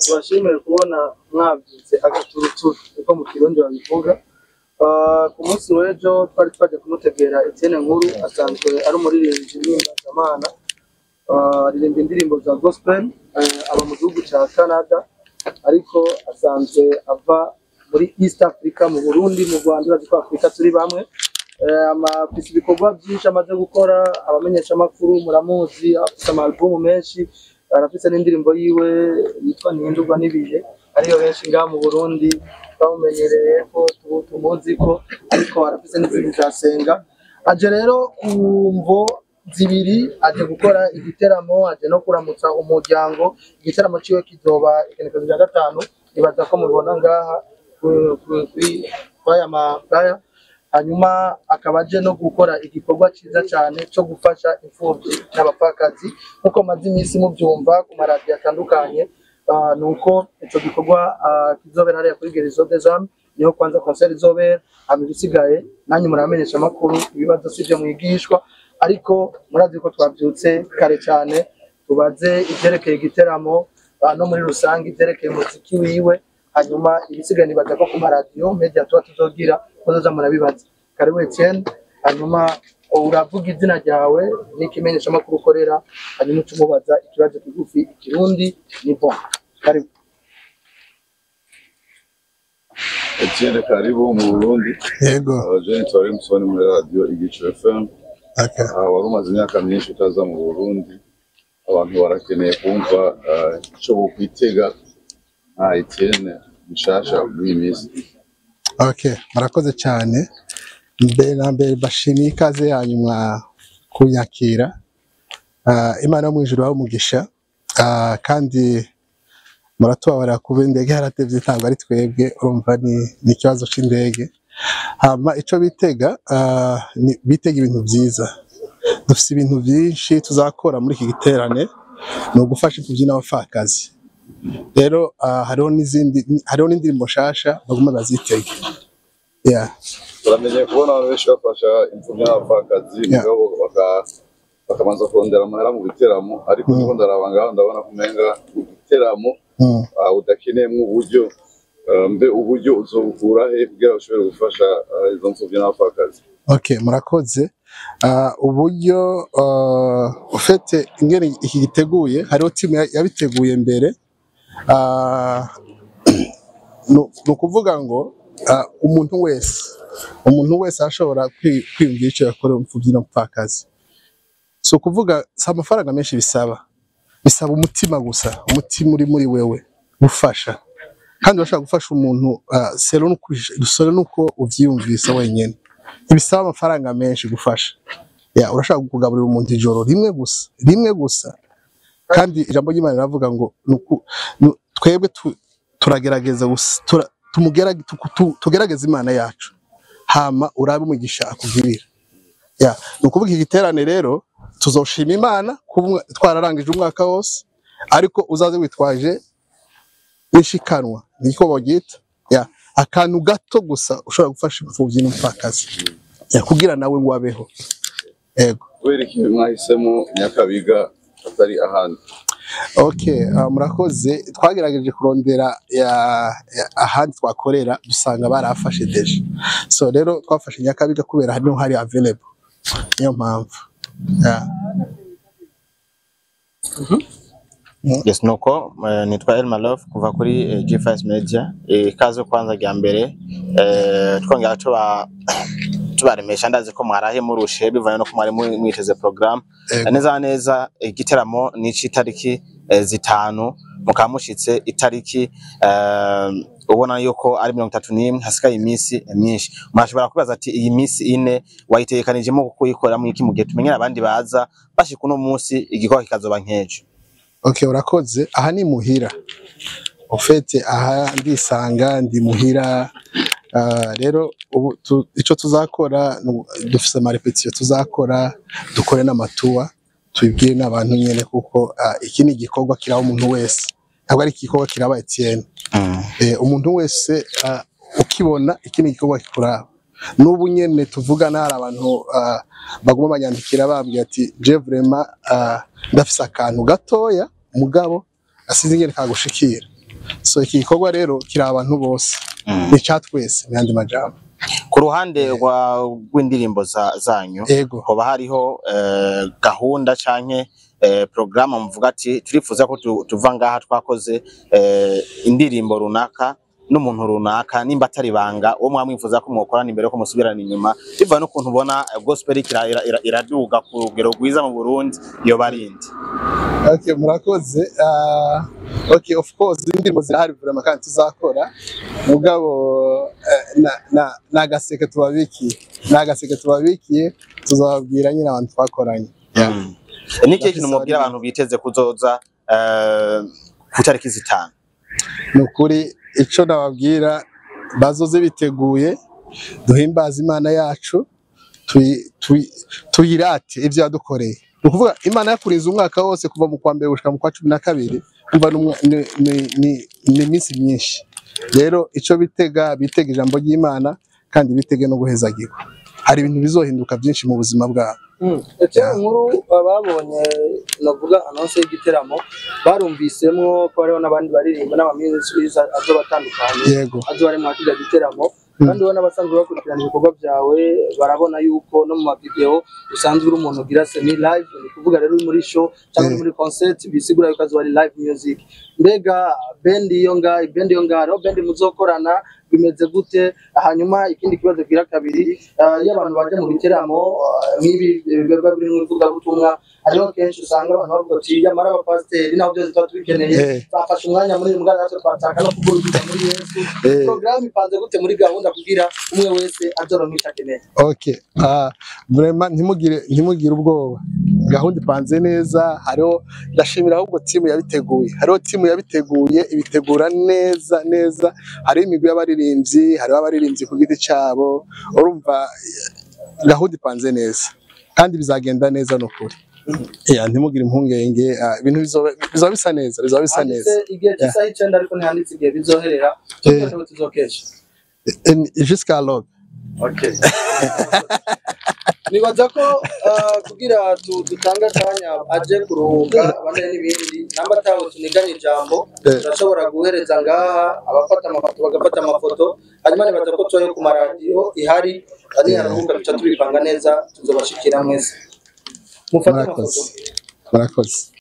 Twashimiye kubona mwabyutse agaturuturu uko mu kirundi babivuga. Ku munsi w'ejo twari twaje kumutegera Etienne nkuru, asanzwe ari umuririmbyi w'Imana, aririmba indirimbo za gospel, aba mu gihugu cya Canada ariko asanzwe ava muri East Africa, mu Burundi, mu Rwanda, muri Afrika turi bamwe. Amafisi ibikorwa byinshi amaze gukora, abamenyesha amakuru muramuzi, afite amarubumu menshi, arafite n'indirimbo yiwe yitwa Ntihindurwa n'ibihe, ariyo benshi ngaha mu Burundi bamumenyereye ko tumuzi ko, ariko arafite n'izindi zasenga. Aje rero kumvo zibiri, aje gukora igiteramo, aje no kuramutsa umuryango. Igiteramo ciwe kizoba igenekerezo rya 5, ibaza ko mubona ngaha kwaya maplaya. Hanyuma akaba aje no gukora igikorwa cyiza cyane cyo gufasha imfubyi n'abapfakazi, nkuko maze iminsi mubyumva ku maradiyo atandukanye. Nuko icyo gikorwa kizobera hariya kuri Gereza des Hommes, niho kwanza concert izobera. Ibisigaye nanyu muramenyesha amakuru, ibibazo sivyo mwigishwa, ariko murazi ko twabyutse kare cyane tubaze ivyerekeye igiteramo no muri rusange ivyerekeye umuziki wiwe. Hanyuma ibisigaye nibaza ko ku maradiyo media tuzogira muzoza murabibaza. Karibu Etienne, hanyuma uravuga izina ryawe n'ikimenyesha amakuru ukorera, hanyuma tumubaza ikibazo kigufi ikirundi ni bon. Karibu Etienne, karibu mu Burundi. Yego. Jeni twari musoni muri radio Igiye FM. Okay. Wari umaze imyaka myinshi utaza mu Burundi, abantu barakeneye kumva icyo bokwitega Etienne mushasha muri misi. Okay, murakoze cyane. Mbere na mbere bashimiye ikaze yanyu kunyakira. Imana yo mu ijuru umugisha, kandi muratubabara kuba indege haratevye, ntabwo ari twebwe, urumva ni ikibazo c'indege. Hama ico bitega, bitega ibintu byiza. Dufite ibintu byinshi tuzakora muri iki giterane, no gufasha imfubyi n'abapfakazi. Rero hariho n'indirimbo nshasha baguma bazitege. Turamenye kubona abantu benshi bafasha imfubyi n'abapfakazi, mugabo bakabanza kurondera amahera mu biteramo, ariko niho ndaraba ngaho ndabona kumenga igiteramo udakeneyemo uburyo. Mbe uburyo uzobukura he kugira ushobore gufasha izo mfubyi n'abapfakazi? Okay, murakoze. Uburyo ufite ingene iki giteguye, hariho timu yabiteguye mbere. No kuvuga ngo umuntu wese ashobora kwiyumvira icyo yakora umfubyi n'umupfakazi. So kuvuga si amafaranga menshi bisaba umutima gusa, umutima uri muri wewe gufasha, kandi urashaka gufasha umuntu sero nuko uvyiyumvisa wenyene. Ibisaba amafaranga menshi gufasha. Urashaka kugaburira umuntu ijoro rimwe gusa, kandi ijambo ry'Imana riravuga ngo twebwe turagerageza tugerageza Imana yacu, hama urabe umugisha akugirira. Nukuvuga igiterane rero tuzoshima Imana twararangije umwaka wose, ariko uzaze witwaje wishikanwa, niko bagita akantu gato gusa ushobora gufasha imfubyi n'umupfakazi kugira nawe ngo abeho. Yego. Wereke mwahisemo Nyakabiga atari ahandi? Okay, murakoze. Twagerageje kurondera ahandi twakorera, dusanga barafashe deje. So rero twafashe Nyakabiga kubera hano hari available. Niyo mpamvu. Yes, nuko nitwa Elma Love kuva kuri G5 Media. Ikaze kwanza rya mbere twongera tubaremesha ndazi ko mwarahe murushe bivanye no kumwari mwiteze program neza neza igiteramo n'ici tariki zitanu mukamushitse itariki ubona yuko ari 31 hasigaye iminsi myinshi mwashobora kubaza ati iyi minsi ine wayitekanijemo kuyikora mu iki mugihe tumenyera abandi baza bashika uno munsi igikorwa kikazoba nkejo. Okay, urakoze. Aha ni muhira ofete, aha ndisanga ndi muhira. Rero ico tuzakora dufise ama repetition tuzakora, dukore n'amatuwa tubibwire n'abantu nyene kuko iki ni igikorwa kiraho umuntu wese, ntabwo ari igikorwa kiraba Etienne. Umuntu wese ukibona iki ni igikorwa kikuraba. N'ubu nyene tuvugana hari abantu baguma banyandikira bambwiye ati je vraiment ndafise akantu gatoya mugabo asize ingene kagushikira. So iki gikorwa rero kiri abantu bose ni cyatwese n'andi majambo. Ku ruhande rw'indirimbo zanyu hoba hariho gahunda canke programme muvuga ati turifuza ko tuva ngaha twakoze indirimbo runaka n'umuntu runaka nimba atari banga uwo mwamwifuza ko mwokorana imbere ko musubirana inyuma biva no kuntu ubona gospel iraduga ku rugero rwiza mu Burundi yo barindi. Okay, murakoze. Okay, of course indirimbo zirahari vraiment kandi tuzakora mugabo nagaseke tubabikiye tuzababwira nyine abantu twakoranye. Niki kintu mubwira abantu biteze kuzoza ku tariki zitanu? Nukuri ico nababwira bazoze biteguye duhimbaza Imana yacu tuyirate ivyo yadukoreye. Ukuvuga Imana yakurinze umwaka wose kuva mu kwa mbere gushika mu kwa 12 umva ni iminsi myinshi. Rero ico bitega ijambo ry'Imana kandi bitege no guhezagirwa. Hari ibintu bizohinduka byinshi mu buzima bwabo. Etienne nkuru babonye navuga annonce y'igiteramo barumvisemwo ko hariho n'abandi baririmba n'abaminisitiri azo batandukanye azo bari mu kija giteramo kandi ubona abasanzwe bakurikirana ibikorwa byawe barabona yuko no mu mavideo usanzwe uri umuntu ugira semi live ni kuvuga rero muri show cyangwa muri concert bisigura yuko azo bari live music. Mbega band iyo nga no band muzokorana bimeze gute? Hanyuma ikindi kibazo kira kabiri y'abantu baje mu biteramo nk'ibi biberwa biri mu kuvuga gutumwa hariho kenshi usanga abantu bavuga ati yamara abapasiteri naho byose twabikeneye bafashe umwanya muri mbwa natwe twataka no kuguruka muri Yesu. Program ipanze gute muri gahunda kugira umwe wese azoronka akeneye? Okay, vraiment ntimugire ubwoba, gahunda ipanze neza. Hariho ndashimira ahubwo team yabiteguye ibitegura neza. Hari imigwi y'abaririmbyi, hari abaririmbyi ku giti cyabo, urumva gahunda ipanze neza kandi bizagenda neza no kuri. Ntimugire impungenge, ibintu bizaba bisa neza. Igihe cy'isaha 9 ariko ntihanditse igihe bizoherera cyo tuzokesha jusqu'à l'aube. Okay. Nibaza ko kugira dutanga cyanya aje kuruhuka abane n'ibindi namba tawo tuniganye ijambo turashobora guhereza ngaha abafata amafoto bagafata amafoto hanyuma nibaza ko cyo ku maradiyo ihari ari haruhuka bica tubipanga neza tuzobashikira mwese. Murakoze.